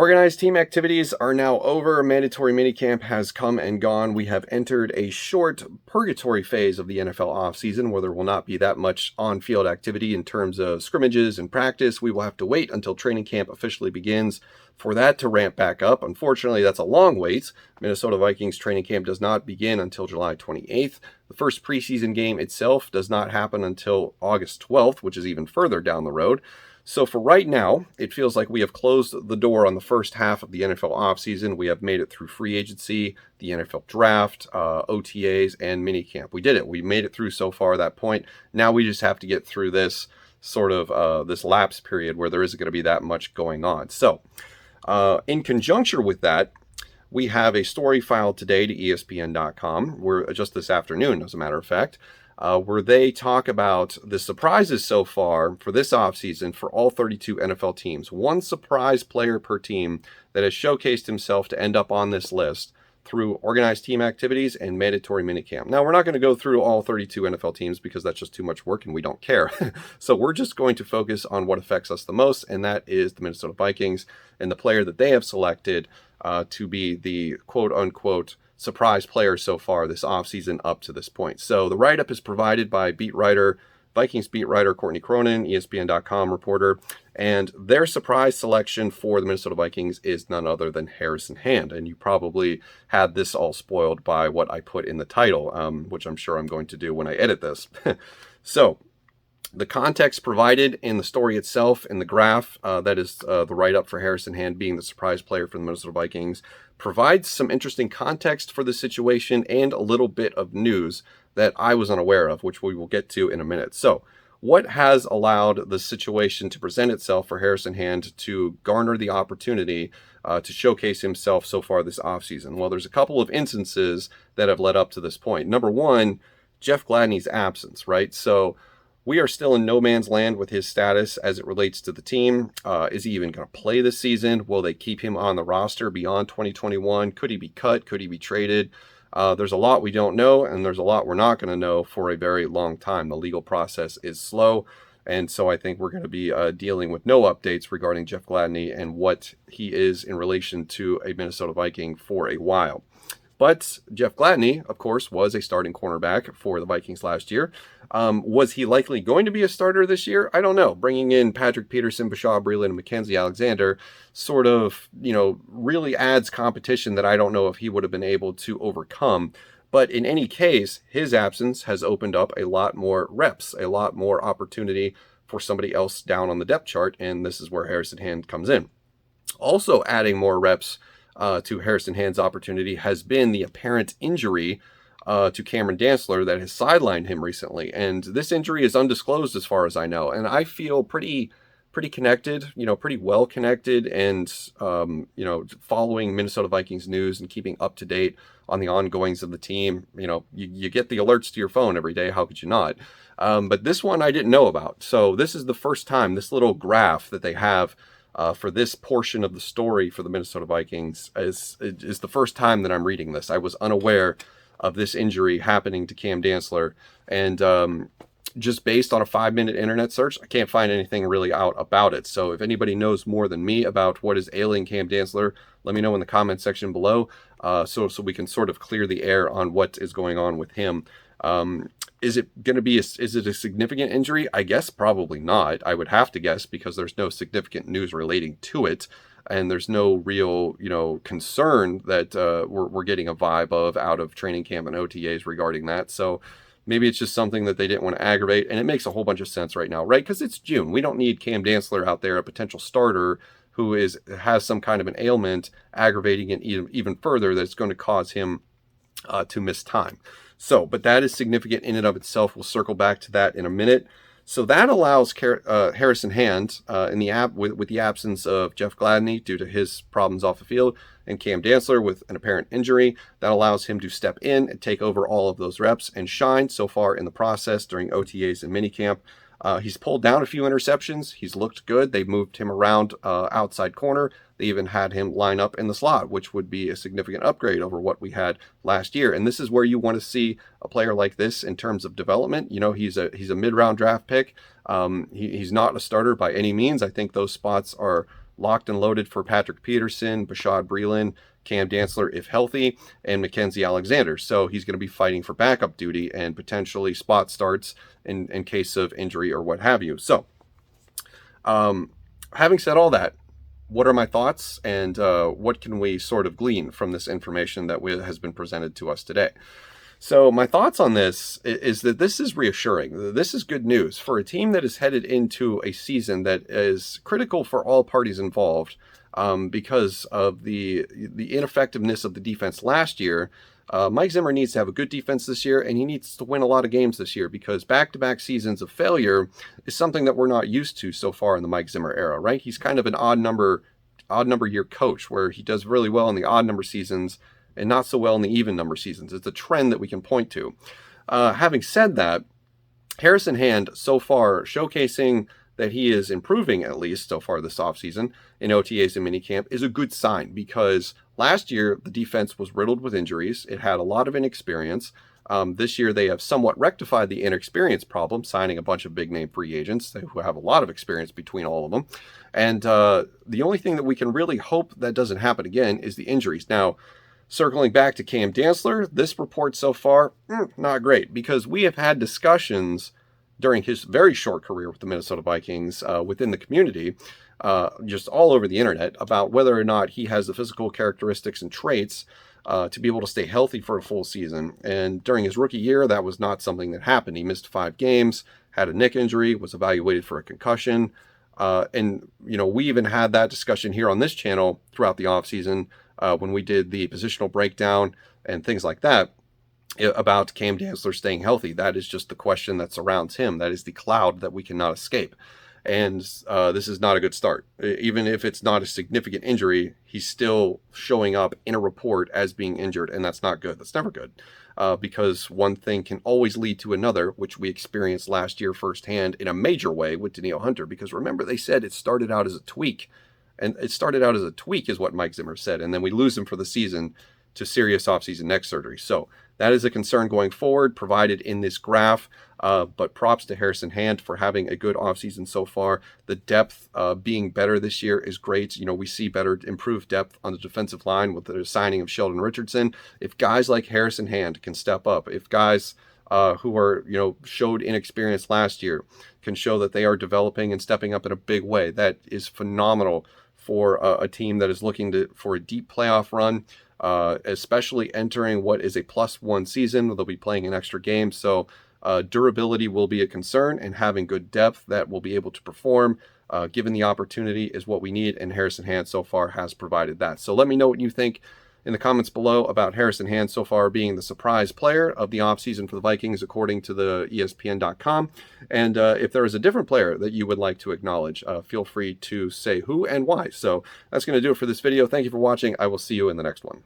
Organized team activities are now over. Mandatory minicamp has come and gone. We have entered a short purgatory phase of the NFL offseason where there will not be that much on-field activity in terms of scrimmages and practice. We will have to wait until training camp officially begins for that to ramp back up. Unfortunately, that's a long wait. Minnesota Vikings training camp does not begin until July 28th. The first preseason game itself does not happen until August 12th, which is even further down the road. So for right now, it feels like we have closed the door on the first half of the NFL offseason. We have made it through free agency, the NFL draft, OTAs, and minicamp. We did it. We made it through so far that point. Now we just have to get through this sort of this lapse period where there isn't going to be that much going on. So in conjunction with that, we have a story filed today to ESPN.com, where just this afternoon, as a matter of fact, where they talk about the surprises so far for this offseason for all 32 NFL teams. One surprise player per team that has showcased himself to end up on this list through organized team activities and mandatory minicamp. Now, we're not going to go through all 32 NFL teams because that's just too much work and we don't care. So we're just going to focus on what affects us the most, and that is the Minnesota Vikings and the player that they have selected to be the quote-unquote surprise player so far this offseason up to this point. So the write-up is provided by Vikings beat writer Courtney Cronin, ESPN.com reporter, and their surprise selection for the Minnesota Vikings is none other than Harrison Hand. And you probably had this all spoiled by what I put in the title, which I'm sure I'm going to do when I edit this. So the context provided in the story itself, in the graph, that is the write-up for Harrison Hand being the surprise player for the Minnesota Vikings, provides some interesting context for the situation and a little bit of news that I was unaware of, which we will get to in a minute. So what has allowed the situation to present itself for Harrison Hand to garner the opportunity to showcase himself so far this offseason? Well, there's a couple of instances that have led up to this point. Number one, Jeff Gladney's absence, right? So we are still in no man's land with his status as it relates to the team. Is he even going to play this season? Will they keep him on the roster beyond 2021? Could he be cut? Could he be traded? There's a lot we don't know, and there's a lot we're not going to know for a very long time. The legal process is slow, and so I think we're going to be dealing with no updates regarding Jeff Gladney and what he is in relation to a Minnesota Viking for a while. But Jeff Gladney, of course, was a starting cornerback for the Vikings last year. Was he likely going to be a starter this year? I don't know. Bringing in Patrick Peterson, Bashaw Breeland, and Mackenzie Alexander sort of, really adds competition that I don't know if he would have been able to overcome. But in any case, his absence has opened up a lot more reps, a lot more opportunity for somebody else down on the depth chart, and this is where Harrison Hand comes in. Also adding more reps to Harrison Hand's opportunity has been the apparent injury to Cameron Dantzler that has sidelined him recently. And this injury is undisclosed as far as I know. And I feel pretty connected, pretty well connected and, following Minnesota Vikings news and keeping up to date on the ongoings of the team. You get the alerts to your phone every day. How could you not? But this one I didn't know about. So this is the first time, this little graph that they have for this portion of the story for the Minnesota Vikings is the first time that I'm reading this. I was unaware of this injury happening to Cam Dantzler, and just based on a 5-minute internet search, I can't find anything really out about it. So if anybody knows more than me about what is ailing Cam Dantzler, let me know in the comment section below, so we can sort of clear the air on what is going on with him. Is it a significant injury? I guess probably not. I would have to guess because there's no significant news relating to it. And there's no real, concern that we're getting a vibe of out of training camp and OTAs regarding that. So maybe it's just something that they didn't want to aggravate. And it makes a whole bunch of sense right now, right? Because it's June. We don't need Cam Dantzler out there, a potential starter who has some kind of an ailment, aggravating it even further that's going to cause him to miss time. So, but that is significant in and of itself. We'll circle back to that in a minute. So that allows Harrison Hand with the absence of Jeff Gladney due to his problems off the field and Cam Dantzler with an apparent injury, that allows him to step in and take over all of those reps and shine so far in the process during OTAs and minicamp. He's pulled down a few interceptions. He's looked good. They've moved him around outside corner. They even had him line up in the slot, which would be a significant upgrade over what we had last year. And this is where you want to see a player like this in terms of development. He's a mid-round draft pick. He's not a starter by any means. I think those spots are locked and loaded for Patrick Peterson, Bashad Breeland, Cam Dantzler, if healthy, and Mackenzie Alexander. So he's going to be fighting for backup duty and potentially spot starts in case of injury or what have you. So, having said all that, what are my thoughts, and what can we sort of glean from this information that has been presented to us today? So my thoughts on this is that this is reassuring. This is good news for a team that is headed into a season that is critical for all parties involved, because of the ineffectiveness of the defense last year. Mike Zimmer needs to have a good defense this year, and he needs to win a lot of games this year, because back-to-back seasons of failure is something that we're not used to so far in the Mike Zimmer era, right? He's kind of an odd number year coach, where he does really well in the odd number seasons and not so well in the even number seasons. It's a trend that we can point to. Having said that, Harrison Hand so far showcasing that he is improving, at least so far this offseason in OTAs and minicamp, is a good sign, because last year the defense was riddled with injuries. It had a lot of inexperience. This year they have somewhat rectified the inexperience problem, signing a bunch of big name free agents who have a lot of experience between all of them. And the only thing that we can really hope that doesn't happen again is the injuries. Now, circling back to Cam Dantzler, this report so far, not great, because we have had discussions during his very short career with the Minnesota Vikings within the community, just all over the internet, about whether or not he has the physical characteristics and traits to be able to stay healthy for a full season. And during his rookie year, that was not something that happened. He missed 5 games, had a neck injury, was evaluated for a concussion. And, we even had that discussion here on this channel throughout the offseason when we did the positional breakdown and things like that, about Cam Dantzler staying healthy. That is just the question that surrounds him. That is the cloud that we cannot escape. And this is not a good start. Even if it's not a significant injury, he's still showing up in a report as being injured, and that's not good. That's never good, because one thing can always lead to another, which we experienced last year firsthand in a major way with Danielle Hunter. Because remember, they said it started out as a tweak, and it started out as a tweak is what Mike Zimmer said, and then we lose him for the season to serious offseason neck surgery. So that is a concern going forward, provided in this graph. But props to Harrison Hand for having a good offseason so far. The depth being better this year is great. We see improved depth on the defensive line with the signing of Sheldon Richardson. If guys like Harrison Hand can step up, if guys who are, showed inexperience last year can show that they are developing and stepping up in a big way, that is phenomenal for a team that is looking for a deep playoff run. Especially entering what is a +1 season. They'll be playing an extra game, so durability will be a concern, and having good depth that will be able to perform given the opportunity is what we need, and Harrison Hand so far has provided that. So let me know what you think in the comments below about Harrison Hand so far being the surprise player of the offseason for the Vikings, according to the ESPN.com. And if there is a different player that you would like to acknowledge, feel free to say who and why. So that's going to do it for this video. Thank you for watching. I will see you in the next one.